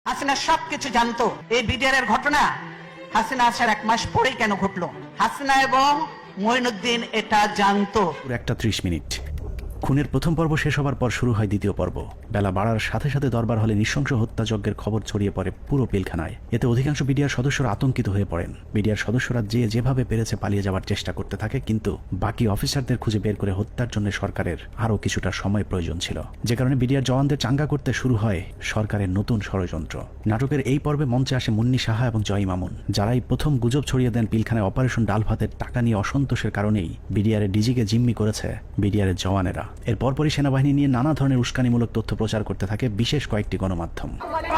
হাসিনা সবকিছু জানতো। এই বিডিআর এর ঘটনা হাসিনা আসার 1 মাস পরেই কেন ঘটলো? হাসিনা এবং মঈনুদ্দিন এটা জানতো। একটা 30 মিনিট খুনের প্রথম পর্ব শেষ হবার পর শুরু হয় দ্বিতীয় পর্ব। বেলা বাড়ার সাথে সাথে দরবার হলে নৃশংস হত্যাযজ্ঞের খবর ছড়িয়ে পড়ে পুরো পিলখানায়। এতে অধিকাংশ বিডিআর সদস্যরা আতঙ্কিত হয়ে পড়েন। বিডিআর সদস্যরা যেভাবে পেরেছে পালিয়ে যাওয়ার চেষ্টা করতে থাকে, কিন্তু বাকি অফিসারদের খুঁজে বের করে হত্যার জন্য সরকারের আরও কিছুটা সময় প্রয়োজন ছিল, যে কারণে বিডিআর জওয়ানদের চাঙ্গা করতে শুরু হয় সরকারের নতুন ষড়যন্ত্র। নাটকের এই পর্বে মঞ্চে আসে মুন্নি সাহা এবং জয় মামুন, যারাই প্রথম গুজব ছড়িয়ে দেন পিলখানায় অপারেশন ডাল ভাতের টাকা নিয়ে অসন্তোষের কারণেই বিডিআরের ডিজিকে জিম্মি করেছে বিডিআরের জওয়ানেরা। এর পরপরই সেনাবাহিনী নিয়ে নানা ধরনের উস্কানিমূলক তথ্য প্রচার করতে থাকে বিশেষ কয়েকটি গণমাধ্যম।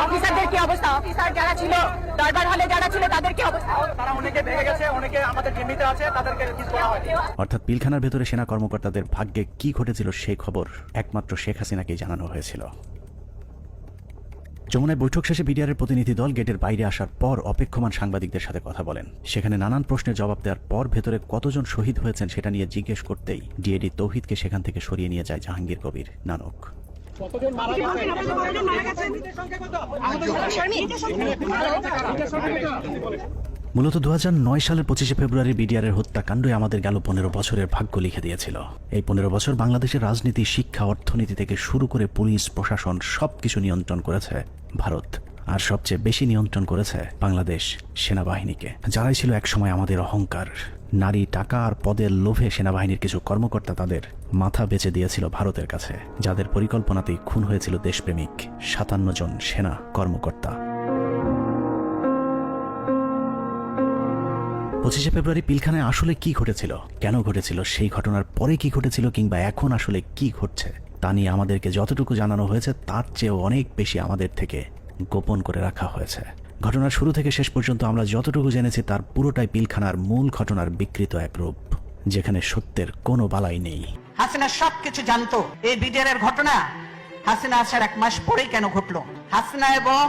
অফিসারদের কি অবস্থা? অফিসার যারা ছিল, দরবার হলে যারা ছিল, তাদের কি অবস্থা? তারা অনেকে ভেঙে গেছে, অনেকে আমাদের জিম্মিতে আছে, তাদেরকে রিলিজ করা হয়নি। অর্থাৎ পিলখানার ভেতরে সেনা কর্মকর্তাদের ভাগ্যে কি ঘটেছিল সেই খবর একমাত্র শেখ হাসিনাকেই জানানো হয়েছিল। যমুনায় বৈঠক শেষে বিডিআরের প্রতিনিধি দল গেটের বাইরে আসার পর অপেক্ষমান সাংবাদিকদের সাথে কথা বলেন। সেখানে নানান প্রশ্নের জবাব দেওয়ার পর ভেতরে কতজন শহীদ হয়েছেন সেটা নিয়ে জিজ্ঞেস করতেই ডিএডি তৌহিদকে সেখান থেকে সরিয়ে নিয়ে যায় জাহাঙ্গীর কবির নানক। মূলত 2009 সালের 25শে ফেব্রুয়ারি বিডিআরের হত্যাকাণ্ডই আমাদের গেল 15 বছরের ভাগ্য লিখে দিয়েছিল। এই 15 বছর বাংলাদেশের রাজনীতি, শিক্ষা, অর্থনীতি থেকে শুরু করে পুলিশ প্রশাসন সবকিছু নিয়ন্ত্রণ করেছে ভারত, আর সবচেয়ে বেশি নিয়ন্ত্রণ করেছে বাংলাদেশ সেনাবাহিনীকে, যারাই ছিল একসময় আমাদের অহংকার। নারী, টাকা আর পদের লোভে সেনাবাহিনীর কিছু কর্মকর্তা তাদের মাথা বেচে দিয়েছিল ভারতের কাছে, যাদের পরিকল্পনাতেই খুন হয়েছিল দেশপ্রেমিক 57 জন সেনা কর্মকর্তা। 25শে ফেব্রুয়ারি পিলখানায় আসলে কি ঘটেছিল, কেন ঘটেছিল, সেই ঘটনার পরে কি ঘটেছিল, কিংবা এখন আসলে কি ঘটছে তা নিয়ে আমাদেরকে যতটুকু জানানো হয়েছে তার চেয়েও অনেক বেশি আমাদের থেকে গোপন করে রাখা হয়েছে। ঘটনার শুরু থেকে শেষ পর্যন্ত আমরা যতটুকু জেনেছি তার পুরোটাই পিলখানার মূল ঘটনার বিকৃত এক রূপ, যেখানে সত্যের কোনো বালাই নেই। হাসিনা সবকিছু জানতো। এই বিডিআর এর ঘটনা হাসিনা আসার 1 মাস পরেই কেন ঘটলো? হাসিনা এবং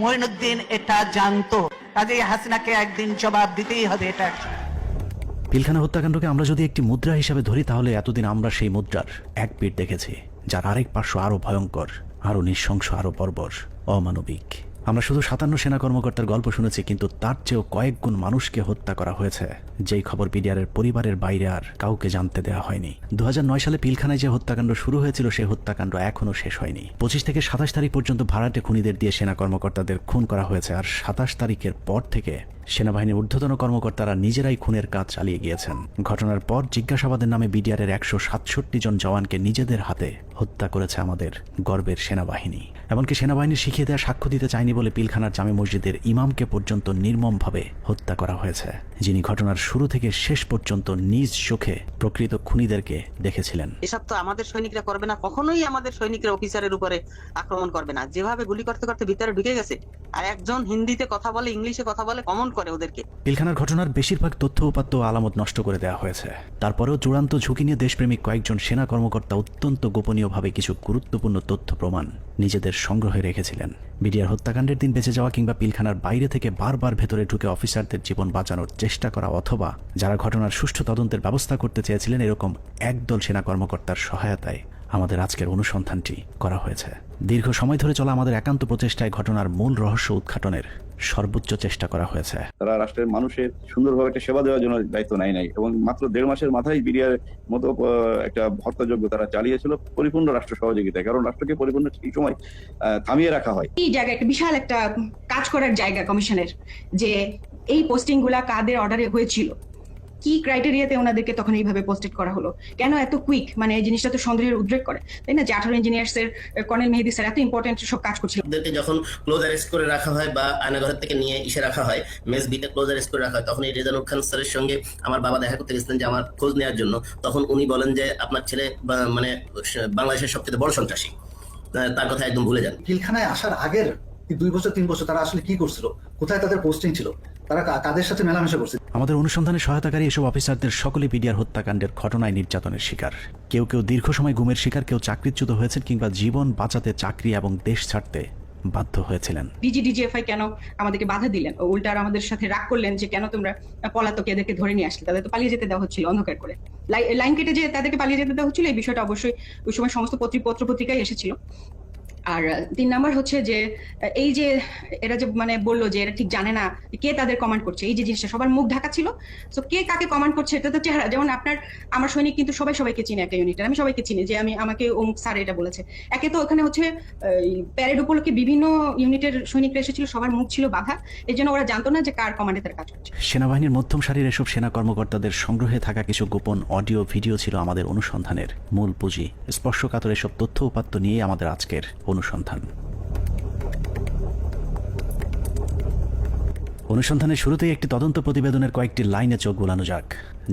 মঈনুদ্দিন এটা জানতো। কাজেই হাসিনাকে একদিন জবাব দিতেই হবে। এটা পিলখানা হত্যাকাণ্ডকে আমরা যদি একটি মুদ্রা হিসাবে ধরি, তাহলে এতদিন আমরা সেই মুদ্রার এক পিঠ দেখেছি, যার আরেক পার্শ্ব আরো ভয়ঙ্কর, আরো নৃশংস, আরো বর্বর, অমানবিক। আমরা শুধু 57 সেনা কর্মকর্তার গল্প শুনেছি, কিন্তু তার চেয়েও কয়েক গুণ মানুষকে হত্যা করা হয়েছে, যেই খবর বিডিআরের পরিবারের বাইরে আর কাউকে জানতে দেওয়া হয়নি। 2009 সালে পিলখানায় যে হত্যাকাণ্ড শুরু হয়েছিল, সেই হত্যাকাণ্ড এখনো শেষ হয়নি। 25 থেকে 27 তারিখ পর্যন্ত ভাড়াটে খুনিদের দিয়ে সেনা কর্মকর্তাদের খুন করা হয়েছে, আর 27 তারিখের পর থেকে সেনাবাহিনীর ঊর্ধ্বতন কর্মকর্তারা নিজেরাই খুনের কাজ চালিয়ে গিয়েছেন। ঘটনার পর জিজ্ঞাসাবাদের নামে বিডিআরের 167 জন জওয়ানকে নিজেদের হাতে হত্যা করেছে আমাদের গর্বের সেনাবাহিনী। এমনকি সেনাবাহিনী শিখিয়ে দেওয়া সাক্ষ্য দিতে চায়নি বলে পিলখানার জামে মসজিদের ইমামকে পর্যন্ত নির্মমভাবে হত্যা করা হয়েছে, যিনি ঘটনার শুরু থেকে শেষ পর্যন্ত নিজ চোখে প্রকৃত খুনিদেরকে দেখেছিলেন। এসব তো আমাদের সৈনিকরা করবে না, কখনোই আমাদের সৈনিকরা অফিসারের উপরে আক্রমণ করবে না। যেভাবে গুলি করতে করতে ভিতরে ঢুকে গেছে, আর একজন হিন্দিতে কথা বলে, ইংলিশে কথা বলে, কমেন্ট করে ওদেরকে। পিলখানার ঘটনার বেশিরভাগ তথ্য উপাত্ত ও আলামত নষ্ট করে দেওয়া হয়েছে। তারপরেও চূড়ান্ত ঝুঁকি নিয়ে দেশপ্রেমিক কয়েকজন সেনা কর্মকর্তা অত্যন্ত গোপনীয়ভাবে কিছু গুরুত্বপূর্ণ তথ্য প্রমাণ নিজেদের সংগ্রহে রেখেছিলেন। বিডিআর হত্যাকাণ্ডের দিন বেঁচে যাওয়া কিংবা পিলখানার বাইরে থেকে বারবার ভেতরে ঢুকে অফিসারদের জীবন বাঁচানোর চেষ্টা করা, অথবা যারা ঘটনার সুষ্ঠু তদন্তের ব্যবস্থা করতে চেয়েছিলেন, এরকম একদল সেনা কর্মকর্তার সহায়তায় আমাদের আজকের অনুসন্ধানটি করা হয়েছে। দীর্ঘ সময় ধরে চলা আমাদের একান্ত প্রচেষ্টায় ঘটনার মূল রহস্য উদ্ঘাটনের সর্বোচ্চ চেষ্টা করা হয়েছে। তারা রাষ্ট্রের মানুষের সুন্দরভাবে একটা সেবা দেওয়ার জন্য দায়িত্ব নেয় নাই, এবং মাত্র 1.5 মাসের মাথায় বিডিআর মতো একটা হত্যাযজ্ঞ তারা চালিয়েছিল পরিপূর্ণ রাষ্ট্র সহযোগিতায়। কারণ রাষ্ট্রকে পরিপূর্ণ এই সময় থামিয়ে রাখা হয়। এই জায়গা একটা বিশাল একটা কাজ করার জায়গা কমিশনের, যে এই পোস্টিং গুলা কাদের অর্ডারে হয়েছিল, কি ক্রাইটেরিয়াতে ওনাদেরকে তখন এইভাবে পোস্টেড করা হলো, কেন এত কুইক, মানে এই জিনিসটা তো সন্দেহের উদ্রেক করে, তাই না? যে 18 ইঞ্জিনিয়ার্স এর কর্নেল মেহেদী স্যার এত ইম্পর্টেন্ট সব কাজ করছিল। ওদেরকে যখন ক্লোজ অ্যারেস্ট করে রাখা হয় বা আয়নাঘর থেকে নিয়ে এসে রাখা হয়, মেস বিতে ক্লোজ অ্যারেস্ট করে রাখা হয়, তখন এই রেজানুর খান স্যারের সঙ্গে আমার বাবা দেখা করতে গেছিলেন যে আমার খোঁজ নেওয়ার জন্য। তখন উনি বলেন যে আপনার ছেলে মানে বাংলাদেশের সবচেয়ে বড় সন্ত্রাসী, তার কথা একদম ভুলে যান। পিলখানায় আসার আগের 2 বছর 3 বছর তারা আসলে কি করছিল, কোথায় তাদের পোস্টিং ছিল, তারা কাদের সাথে মেলামেশা করছে। আমাদের অনুসন্ধানে সহায়তাকারী এসব অফিসারদের সকলে বিডিআর হত্যাকাণ্ডের ঘটনায় নির্যাতনের শিকার। কেউ কেউ দীর্ঘ সময় গুমের শিকার, কেউ চাকরিচ্যুত হয়েছেন, কিংবা জীবন বাঁচাতে চাকরি এবং দেশ ছাড়তে বাধ্য হয়েছিলেন। ডিজিএফআই কেন আমাদেরকে বাধা দিলেন, উল্টা আর আমাদের সাথে রাগ করলেন যে কেন তোমরা পলাতক এদেরকে ধরে নিয়ে আসলে? তাদের তো পালিয়ে যেতে দেওয়া হচ্ছিল অন্ধকার করে, লাইন কেটে যে তাদেরকে পালিয়ে যেতে দেওয়া হচ্ছিল। এই বিষয়টা অবশ্যই ওই সময় সমস্ত পত্র পত্রিকায় এসেছিল। আর 3 নাম্বার হচ্ছে যে এই যে এরা যে মানে বললো যে এরা ঠিক জানে না কে তাদের কমান্ড করছে, এই যে জিনিসটা সবার মুখ ঢাকা ছিল। তো কে কাকে কমান্ড করছে এটা তো চেহারা, যেমন আমার সৈনিক কিন্তু সবাই সবাইকে চিনে একটা ইউনিটের, আমি সবাইকে চিনি যে আমাকে অমুক স্যার এটা বলেছে। একে তো ওখানে হচ্ছে প্যারেড উপলক্ষে বিভিন্ন ইউনিটের সৈনিকরা এসেছিল, সবার মুখ ছিল বাধা, এই জন্য ওরা জানতো না যে কার কমান্ডে তারা কাজ করছে। সেনাবাহিনীর মধ্যম সারির এসব সেনা কর্মকর্তাদের সংগ্রহে থাকা কিছু গোপন অডিও ভিডিও ছিল আমাদের অনুসন্ধানের মূল পুঁজি। স্পর্শকাতর এসব তথ্য উপাত্ত নিয়ে আমাদের আজকের অনুসন্ধান। অনুসন্ধানের শুরুতেই একটি তদন্ত প্রতিবেদনের কয়েকটি লাইনে চোখ বোলানো যাক।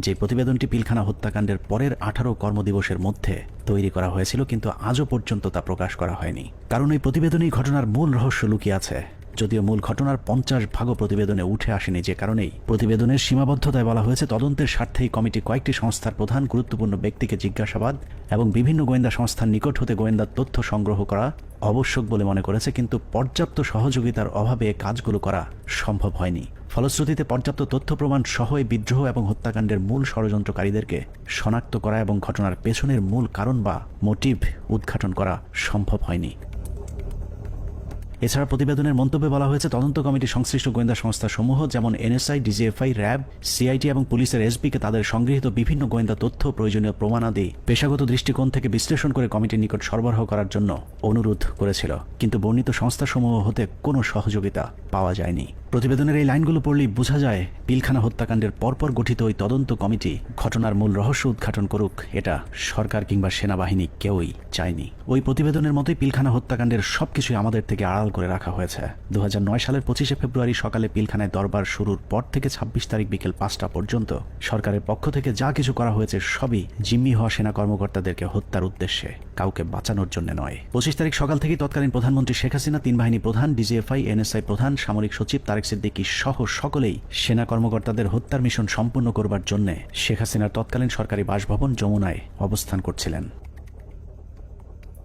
যে প্রতিবেদনটি পিলখানা হত্যাকাণ্ডের পরের 18 কর্মদিবসের মধ্যে তৈরি করা হয়েছিল, কিন্তু আজও পর্যন্ত তা প্রকাশ করা হয়নি। কারণ এই প্রতিবেদনেই ঘটনার মূল রহস্য লুকিয়ে আছে। যদিও মূল ঘটনার 50 প্রতিবেদনে উঠে আসেনি, যে কারণেই প্রতিবেদনের সীমাবদ্ধতায় বলা হয়েছে তদন্তের স্বার্থেই কমিটি কয়েকটি সংস্থার প্রধান গুরুত্বপূর্ণ ব্যক্তিকে জিজ্ঞাসাবাদ এবং বিভিন্ন গোয়েন্দা সংস্থার নিকট হতে গোয়েন্দা তথ্য সংগ্রহ করা আবশ্যক বলে মনে করেছে, কিন্তু পর্যাপ্ত সহযোগিতার অভাবে কাজগুলো করা সম্ভব হয়নি। ফলশ্রুতিতে পর্যাপ্ত তথ্য প্রমাণ সহ এই বিদ্রোহ এবং হত্যাকাণ্ডের মূল ষড়যন্ত্রকারীদেরকে শনাক্ত করা এবং ঘটনার পেছনের মূল কারণ বা মোটিভ উদ্ঘাটন করা সম্ভব হয়নি। এছাড়া প্রতিবেদনের মন্তব্যে বলা হয়েছে তদন্ত কমিটি সংশ্লিষ্ট গোয়েন্দা সংস্থা সমূহ যেমন এনএসআই, ডিজিএফআই, র্যাব, সিআইটি এবং পুলিশের এসপিকে তাদের সংগৃহীত বিভিন্ন গোয়েন্দা তথ্য প্রয়োজনীয় প্রমাণাদি পেশাগত দৃষ্টিকোণ থেকে বিশ্লেষণ করে কমিটির নিকট সরবরাহ করার জন্য অনুরোধ করেছিল, কিন্তু বর্ণিত সংস্থাসমূহ হতে কোনো সহযোগিতা পাওয়া যায়নি। প্রতিবেদনের এই লাইনগুলো পড়লেই বোঝা যায় পিলখানা হত্যাকাণ্ডের পরপর গঠিত ওই তদন্ত কমিটি ঘটনার মূল রহস্য উদ্ঘাটন করুক, এটা সরকার কিংবা সেনাবাহিনী কেউই চায়নি। ওই প্রতিবেদনের মতোই পিলখানা হত্যাকাণ্ডের সবকিছুই আমাদের থেকে আড়াল করে রাখা হয়েছে। 2009 সালের 25শে ফেব্রুয়ারি সকালে পিলখানায় দরবার শুরুর পর থেকে 26 তারিখ বিকেল 5টা পর্যন্ত সরকারের পক্ষ থেকে যা কিছু করা হয়েছে সবই জিম্মি হওয়া সেনা কর্মকর্তাদেরকে হত্যার উদ্দেশ্যে, কাউকে বাঁচানোর জন্য নয়। 25 তারিখ সকাল থেকেই তৎকালীন প্রধানমন্ত্রী শেখ হাসিনা, 3 বাহিনী প্রধান, ডিজিএফআই, এনএসআই প্রধান, সামরিক সচিব তারেক সিদ্দিকী সহ সকলেই সেনা কর্মকর্তাদের হত্যার মিশন সম্পূর্ণ করবার জন্য শেখ হাসিনার তৎকালীন সরকারি বাসভবন যমুনায় অবস্থান করছিলেন।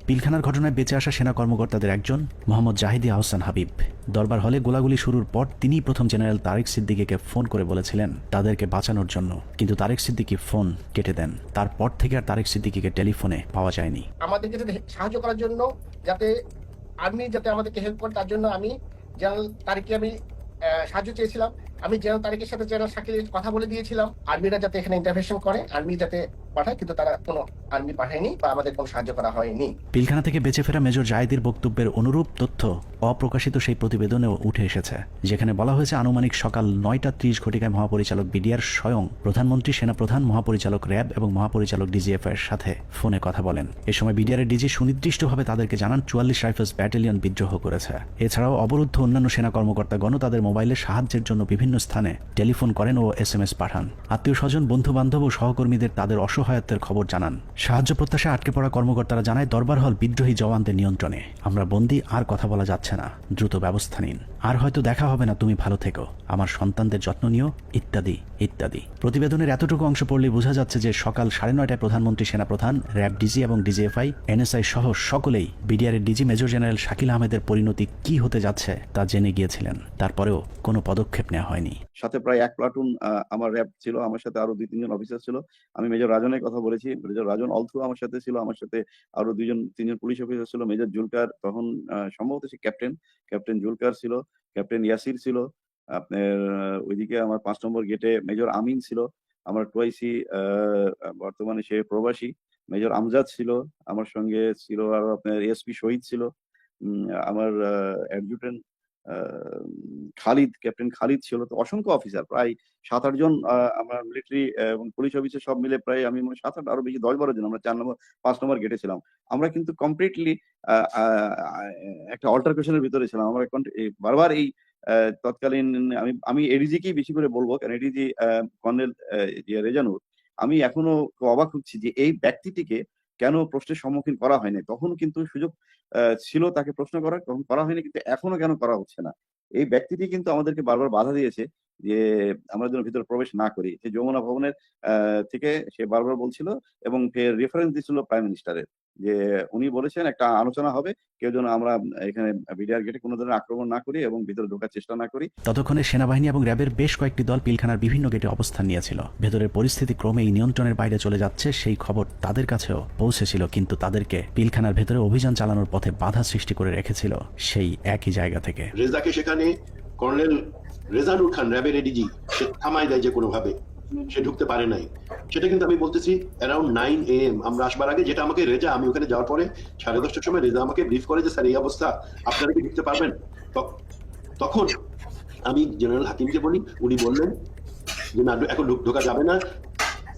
পিলখানার ঘটনায় বেঁচে আসা সেনা কর্মকর্তাদের একজন মোহাম্মদ জাহিদি আহসান হাবিব দরবার হলে গোলাগুলি শুরুর পর তিনিই প্রথম জেনারেল তারেক সিদ্দিকীকে ফোন করে বলেছিলেন তাদেরকে বাঁচানোর জন্য, কিন্তু তারেক সিদ্দিকী ফোন কেটে দেন। তারপর থেকে আর তারেক সিদ্দিকীকে টেলিফোনে পাওয়া যায়নি। আমাদেরকে যাতে সাহায্য করার জন্য, যাতে আর্মি যাতে আমাদেরকে হেল্প করে, তার জন্য আমি জেনারেল তারেককে আমি সাহায্য চেয়েছিলাম। আমি জেনারেল তারেকের সাথে জেনারেল শাকিলের কথা বলে দিয়েছিলাম আর্মিরা যাতে এখানে ইন্টারভেনশন করে, আর্মি যাতে পাঠায়, কিন্তু তারা কোনো আর্মি পাঠায়নি বা আমাদের কোনো সাহায্য করা হয়নি। পিলখানা থেকে বেঁচে ফেরা মেজর জায়েদির বক্তব্যের অনুরূপ তথ্য অপ্রকাশিত সেই প্রতিবেদনেও উঠে এসেছে, যেখানে বলা হয়েছে আনুমানিক সকাল 9টা 30 ঘটিকায় মহাপরিচালক বিডিআর স্বয়ং প্রধানমন্ত্রী, সেনাপ্রধান, মহাপরিচালক র্যাব এবং মহাপরিচালক ডিজিএফ এর সাথে ফোনে কথা বলেন। এ সময় বিডিআরের ডিজি সুনির্দিষ্টভাবে তাদেরকে জানান 44 রাইফেলস ব্যাটালিয়ন বিদ্রোহ করেছে। এছাড়াও অবরুদ্ধ অন্যান্য সেনা কর্মকর্তাগণ তাদের মোবাইলে সাহায্যের জন্য বিভিন্ন স্থানে টেলিফোন করেন ও এসএমএস পাঠান। আত্মীয় স্বজন, বন্ধু বান্ধব ও সহকর্মীদের তাদের অসহায়ত্বের খবর জানান। সাহায্য প্রত্যাশায় আটকে পড়া কর্মকর্তারা জানায় দরবার হল বিদ্রোহী জওয়ানদের নিয়ন্ত্রণে, আমরা বন্দী, আর কথা বলা যাচ্ছে না, দ্রুত ব্যবস্থা নিন, আর হয়তো দেখা হবে না, তুমি ভালো থেকো, আমার সন্তানদের যত্ন নিও, ইত্যাদি ইত্যাদি। প্রতিবেদনের এতটুকু অংশ পড়লেই বোঝা যাচ্ছে যে সকাল 9:30টায় প্রধানমন্ত্রী, সেনাপ্রধান, র্যাব ডিজি এবং ডিজিএফআই, এনএসআই সহ সকলেই বিডিআরের ডিজি মেজর জেনারেল শাকিল আহমেদের পরিণতি কি হতে যাচ্ছে তা জেনে গিয়েছিলেন। তারপরেও কোনো পদক্ষেপ নেওয়া হয়নি। সাথে প্রায় 1 প্লাটুন আমার র্যাব ছিল, আমার সাথে আরো 2-3 জন অফিসার ছিল। আমি মেজর রাজনের কথা বলেছি, মেজর রাজন অলথু আমার সাথে ছিল, আমার সাথে আরো 2-3 জন পুলিশ অফিসার ছিল। মেজর জুলকার, তখন সম্ভবত সে ক্যাপ্টেন জুলকার ছিল, ক্যাপ্টেন ইয়াসির ছিল। আপনার ওইদিকে আমার 5 নম্বর গেটে মেজর আমিন ছিল, আমার টুয়াইসি, বর্তমানে সে প্রবাসী। মেজর আমজাদ ছিল, আমার সঙ্গে ছিল আরো আপনার এসপি শহীদ ছিল, আমার অ্যাডজুটেন্ট খালিদ, ক্যাপ্টেন খালিদ ছিল। তো অসংখ্য অফিসার, প্রায় 7-8 জন আমরা মিলিটারি এবং পুলিশ অফিসার সব মিলে প্রায় আমি মনে 7-8 আরো বেশি 10-12 জন আমরা 5 নম্বর গেটে ছিলাম। আমরা কিন্তু কমপ্লিটলি একটা অল্টারকেশনের ভিতরে ছিলাম। আমরা বারবার এই তৎকালীন আমি এডিজিকেই বেশি করে বলবো, কারণ এডিজি কর্নেল রেজানুর, আমি এখনো অবাক হচ্ছি যে এই ব্যক্তিটিকে কেন প্রশ্নের সম্মুখীন করা হয়নি। তখন কিন্তু সুযোগ ছিল তাকে প্রশ্ন করার, তখন করা হয়নি, কিন্তু এখনো কেন করা হচ্ছে না। এই ব্যক্তিটি কিন্তু আমাদেরকে বারবার বাধা দিয়েছে যে আমরা যেন ভিতরে প্রবেশ না করি। যে যমুনা ভবনের থেকে সে বারবার বলছিল এবং ফের রেফারেন্স দিচ্ছিল প্রাইম মিনিস্টারের। যে উনি বলেছেন একটা আলোচনা হবে, কেউ যেন আমরা এখানে বিডিআর গেটে কোনো ধরনের আক্রমণ না করি এবং ভিতরে ঢোকার চেষ্টা না করি। ততক্ষণে সেনাবাহিনী এবং র্যাবের বেশ কয়েকটি দল পিলখানার বিভিন্ন গেটে অবস্থান নিয়েছিল। ভেতরের পরিস্থিতি ক্রমেই নিয়ন্ত্রণের বাইরে চলে যাচ্ছে সেই খবর তাদের কাছেও পৌঁছেছিল, কিন্তু তাদেরকে পিলখানার ভেতরে অভিযান চালানোর পথে বাধা সৃষ্টি করে রেখেছিল সেই একই জায়গা থেকে। রেজাকে সেখানে কর্নেল রেজানুর খান র্যাবের এডিজি সে থামায় দেয় যে কোনোভাবে, সে ঢুকতে পারে নাই। সেটা কিন্তু আমি বলতেছি অ্যারাউন্ড 9 AM আমরা আসবার আগে, যেটা আমাকে রেজা, আমি ওখানে যাওয়ার পরে 10:30টার সময় রেজা আমাকে ব্রিফ করে যে স্যার এই অবস্থা, আপনারা কি ঢুকতে পারবেন? তখন আমি জেনারেল হাকিমকে বলি, উনি বললেন যে না, এখন ঢোকা যাবে না।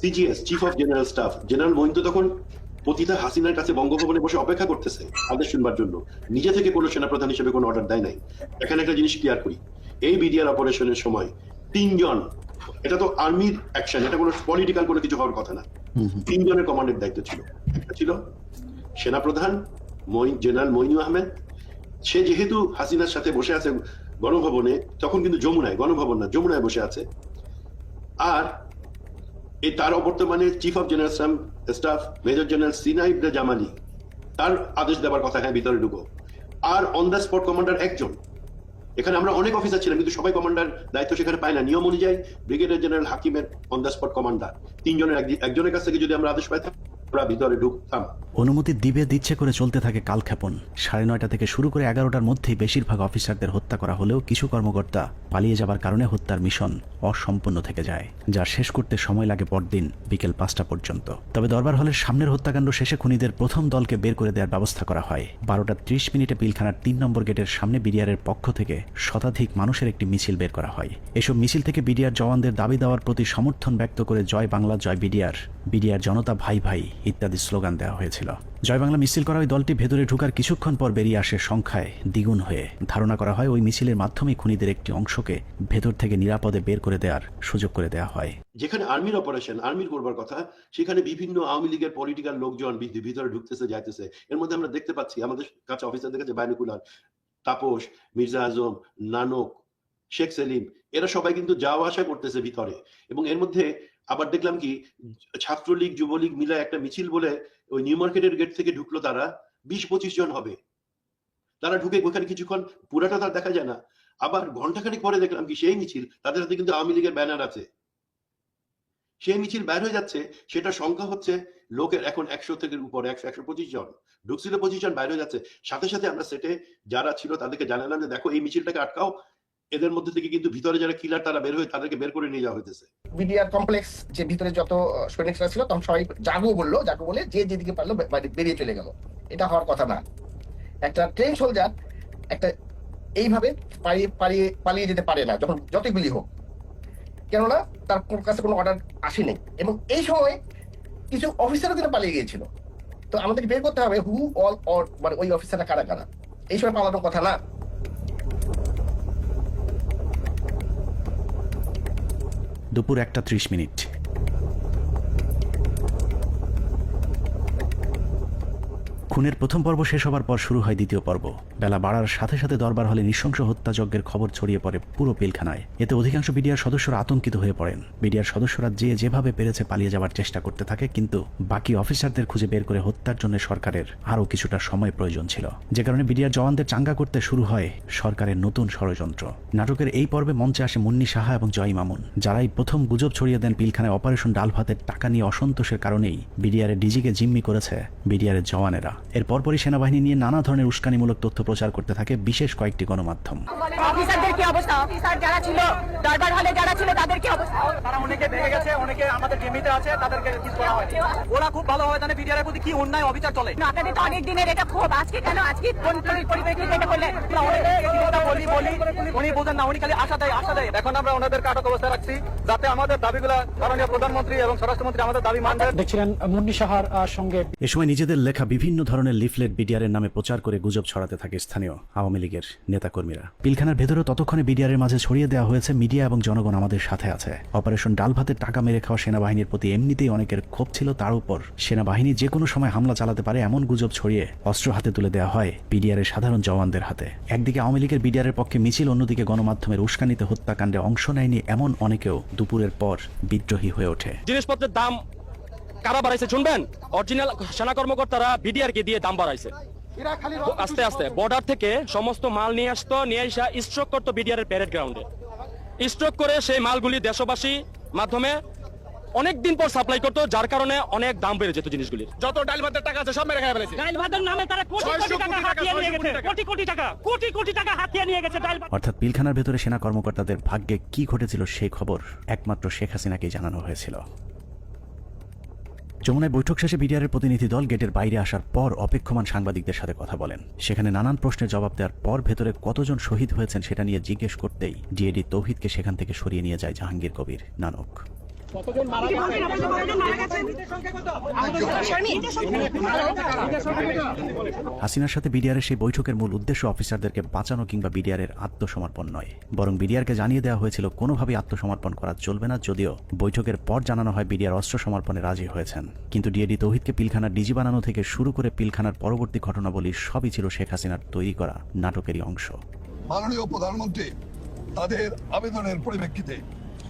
CGS chief of general staff general মহিন্দ তখন পতিতা হাসিনার কাছে বঙ্গভবনে বসে অপেক্ষা করতেছে আদেশ শুনবার জন্য, নিজে থেকে কোনো সেনাপ্রধান হিসেবে কোনো অর্ডার দেয় নাই। এখানে একটা জিনিস ক্লিয়ার করি, এই বিডিআর অপারেশনের সময় 3 জন, এটা তো আর্মির অ্যাকশন, এটা কোনো পলিটিক্যাল কোনো কিছু হওয়ার কথা না, 3 জনের কমান্ডের দায়িত্ব ছিল। একটা ছিল সেনাপ্রধান জেনারেল মইনু আহমেদ, সে যেহেতু হাসিনার সাথে বসে আছে গণভবনে, তখন কিন্তু যমুনায়, গণভবন না যমুনায় বসে আছে, আর তার অবর্তমানে chief of general staff major general সিনাইব জামালি, তার আদেশ দেওয়ার কথা, হ্যাঁ ভিতরে ঢুকো। আর অন দ্য স্পট কমান্ডার একজন। এখানে আমরা অনেক অফিসার ছিলাম, কিন্তু সবাই কমান্ডার দায়িত্ব সেখানে পায় না। নিয়ম অনুযায়ী ব্রিগেডিয়ার জেনারেল হাকিমের অন দ্য স্পট কমান্ডার, 3 জনের একজনের কাছ থেকে যদি আমরা আদেশ পাইতাম আমরা ভিতরে ঢুকতাম। অনুমতি দিচ্ছে করে চলতে থাকে কালক্ষেপণ। 9:30 থেকে শুরু করে 11টার মধ্যেই বেশিরভাগ অফিসারদের হত্যা করা হলেও কিছু কর্মকর্তা পালিয়ে যাবার কারণে হত্যার মিশন অসম্পূর্ণ থেকে যায়, যা শেষ করতে সময় লাগে পরদিন বিকেল 5টা পর্যন্ত। তবে দরবার হলের সামনের হত্যাকাণ্ড শেষে খুনিদের প্রথম দলকে বের করে দেওয়ার ব্যবস্থা করা হয়। 12:30 পিলখানার 3 নম্বর গেটের সামনে বিডিআরের পক্ষ থেকে শতাধিক মানুষের একটি মিছিল বের করা হয়। এসব মিছিল থেকে বিডিআর জওয়ানদের দাবি দেওয়ার প্রতি সমর্থন ব্যক্ত করে জয় বাংলা, জয় বিডিআর, বিডিআর জনতা ভাই ভাই ইত্যাদি স্লোগান দেওয়া হয়েছিল। জয় বাংলা মিছিল করা ওই দলটি ভেতরে ঢুকার কিছুক্ষণ পর বেরিয়ে আসে সংখ্যায় দ্বিগুণ হয়ে। ধারণা করা হয় ওই মিছিলের মাধ্যমে খুনিদের একটি অংশকে ভেতর থেকে নিরাপদে বের করে দেওয়ার সুযোগ করে দেওয়া হয়। যেখানে আর্মির অপারেশন, আর্মির করবার কথা, সেখানে বিভিন্ন আওয়ামী লীগের পলিটিক্যাল লোকজন ভিতরে ঢুকতেছে যাইতেছে। এর মধ্যে আমরা দেখতে পাচ্ছি আমাদের কাছে অফিসারদের কাছে বাইনোকুলার, তাপস, মির্জা আজম, নানক, শেখ সেলিম, এরা সবাই কিন্তু যাওয়া আসা করতেছে ভিতরে। এবং এর মধ্যে আবার দেখলাম কি ছাত্রলীগ যুবলীগ মিলে একটা মিছিল বলে ওই নিউ মার্কেটের গেট থেকে ঢুকলো, তারা 20-25 জন হবে। তারা ঢুকে ওখানে কিছুক্ষণ, পুরাটা তার দেখা যায় না। আবার ঘন্টাখানিক পরে দেখলাম কি সেই মিছিল, তাদের হাতে কিন্তু আওয়ামী লীগের ব্যানার আছে, সেই মিছিল বের হয়ে যাচ্ছে। সেটা সংখ্যা হচ্ছে লোকের এখন 100 থেকে উপরে, 100-125 জন ঢুকছিল, 25 জন বাইরে হয়ে যাচ্ছে। সাথে সাথে আমরা সেটে যারা ছিল তাদেরকে জানালাম যে দেখো এই মিছিলটাকে আটকাও, এদের মধ্যে থেকে কিন্তু ভিতরে যারা কিলার তারা বের হয়ে তাদেরকে বের করে নিয়ে যাওয়া হইতেছে। বিডিআর কমপ্লেক্স যে ভিতরে যত সৈনিকরা ছিল তখন সবাই জাগো বলে যে যেদিকে পারলো বেরিয়ে চলে গেল। এটা হওয়ার কথা না। একটা ট্রেন সোলজার একটা এইভাবে পালিয়ে যেতে পারে না, যখন যতই গুলি হোক, কেননা তার কাছে কোনো অর্ডার আসেনি। এবং এই সময় কিছু অফিসারও কিন্তু পালিয়ে গিয়েছিল। তো আমাদেরকে বের করতে হবে হু অল অর, মানে ওই অফিসাররা কারা কারা। এই সময় পালানোর কথা না। দুপুর 1:30। খুনের প্রথম পর্ব শেষ হবার পর শুরু হয় দ্বিতীয় পর্ব। বেলা বাড়ার সাথে সাথে দরবার হলে নৃশংস হত্যাযজ্ঞের খবর ছড়িয়ে পড়ে পুরো পিলখানায়। এতে অধিকাংশ বিডিআর সদস্যরা আতঙ্কিত হয়ে পড়েন। বিডিআর সদস্যরা যেভাবে পেরেছে পালিয়ে যাওয়ার চেষ্টা করতে থাকে, কিন্তু বাকি অফিসারদের খুঁজে বের করে হত্যার জন্য সরকারের আরও কিছুটা সময় প্রয়োজন ছিল, যে কারণে বিডিআর জওয়ানদের চাঙ্গা করতে শুরু হয় সরকারের নতুন ষড়যন্ত্র। নাটকের এই পর্বে মঞ্চে আসে মুন্নি সাহা এবং জয় মামুন, যারাই প্রথম গুজব ছড়িয়ে দেন পিলখানায় অপারেশন ডাল ভাতের টাকা নিয়ে অসন্তোষের কারণেই বিডিআরের ডিজিকে জিম্মি করেছে বিডিআরের জওয়ানেরা। এর পরপরই সেনাবাহিনী নিয়ে নানা ধরনের উস্কানিমূলক তথ্য প্রচার করতে থাকে বিশেষ কয়েকটি গণমাধ্যম। অফিসারদের কি অবস্থা, অফিসার যারা ছিল দরবার হলে যারা ছিল তাদের কি অবস্থা? তারা অনেকে ভেঙে গেছে, অনেকে আমাদের জিম্মিতে আছে, তাদেরকে কিছু করা হয়নি। ওরা খুব ভালো হয় জানে বিডিআর এর প্রতি কি অন্যায় অবিচার চলে। আপনাদের তো অনেক দিনের এটা খুব, আজকে কেন, আজকে কোন পরিপ্রেক্ষিতে এটা করলেন? উনি বোঝেন না, উনি খালি আশা দেয়। এখন আমরা ওনাদেরকে আটক অবস্থায় রাখছি যাতে আমাদের দাবিগুলা মাননীয় প্রধানমন্ত্রী এবং স্বরাষ্ট্রমন্ত্রী আমাদের দাবি মানবেন। দেখছিলেন মুন্নি সাহার সঙ্গে। এ সময় নিজেদের লেখা বিভিন্ন ধরনের লিফলেট বিডিআরের নামে প্রচার করে গুজব ছড়াতে থাকে স্থানীয় আওয়ামী লীগের নেতাকর্মীরা। পিলখানার ভেতরেও ততক্ষণে বিডিআরের মাঝে ছড়িয়ে দেওয়া হয়েছে মিডিয়া এবং জনগণ আমাদের সাথে আছে। অপারেশন ডাল ভাতের টাকা মেরে খাওয়া সেনাবাহিনীর প্রতি এমনিতেই অনেকের ক্ষোভ ছিল, তার উপর সেনাবাহিনী যে কোনো সময় হামলা চালাতে পারে এমন গুজব ছড়িয়ে অস্ত্র হাতে তুলে দেওয়া হয় বিডিআরের সাধারণ জওয়ানদের হাতে। একদিকে আওয়ামী লীগের বিডিআরের পক্ষে মিছিল, অন্যদিকে গণমাধ্যমের উস্কানিতে হত্যাকাণ্ডে অংশ নেয়নি এমন অনেকেও দুপুরের পর বিদ্রোহী হয়ে ওঠে। জিনিসপত্রের দাম কারা বাড়াইছে শুনবেন? অরিজিনাল সেনা কর্মকর্তারা বিডিআর কে দিয়ে দাম বাড়াইছে। আস্তে আস্তে বর্ডার থেকে সমস্ত মাল নিয়ে আসতো, নিয়ে এসে স্ট্রোক করতো বিডিআর এর প্যারেড গ্রাউন্ডে। স্ট্রোক করে সেই মালগুলি দেশবাসী মাধ্যমে অনেক দিন পর সাপ্লাই করতো, যার কারণে অনেক দাম বেড়ে যেত জিনিসগুলির। যত ডাল ভাতের টাকা আছে সব মেরে খাই ফেলেছে। ডাল ভাতের নামে তারা কোটি কোটি টাকা হাতিয়ে নিয়ে গেছে, কোটি টাকা হাতিয়ে নিয়ে গেছে ডাল ভাত। অর্থাৎ পিলখানার ভেতরে সেনা কর্মকর্তাদের ভাগ্যে কি ঘটেছিল সেই খবর একমাত্র শেখ হাসিনাকেই জানানো হয়েছিল। যমুনায় বৈঠক শেষে বিডিআরের প্রতিনিধি দল গেটের বাইরে আসার পর অপেক্ষমান সাংবাদিকদের সাথে কথা বলেন। সেখানে নানান প্রশ্নের জবাব দেওয়ার পর ভেতরে কতজন শহীদ হয়েছেন সেটা নিয়ে জিজ্ঞেস করতেই ডিএডি তৌহিদকে সেখান থেকে সরিয়ে নিয়ে যায় জাহাঙ্গীর কবির নানক। হাসিনার সাথে বিডিআরের সেই বৈঠকের মূল উদ্দেশ্য অফিসারদেরকে বাঁচানো কিংবা বিডিআরের আত্মসমর্পণ নয়, বরং বিডিআরকে জানিয়ে দেওয়া হয়েছিল কোনোভাবেই আত্মসমর্পণ করা চলবে না। যদিও বৈঠকের পর জানানো হয় বিডিআর অস্ত্র সমর্পণে রাজি হয়েছেন, কিন্তু ডিএডি তৌহিদকে পিলখানার ডিজি বানানো থেকে শুরু করে পিলখানার পরবর্তী ঘটনাবলী সবই ছিল শেখ হাসিনার তৈরি করা নাটকেরই অংশ। মাননীয় প্রধানমন্ত্রী তাদের আবেদনের পরিপ্রেক্ষিতে,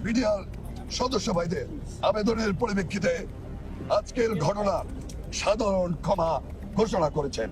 বিডিআর সদস্য ভাইদের আবেদনের পরিপ্রেক্ষিতে আজকের ঘটনার সাধারণ ক্ষমা ঘোষণা করেছেন।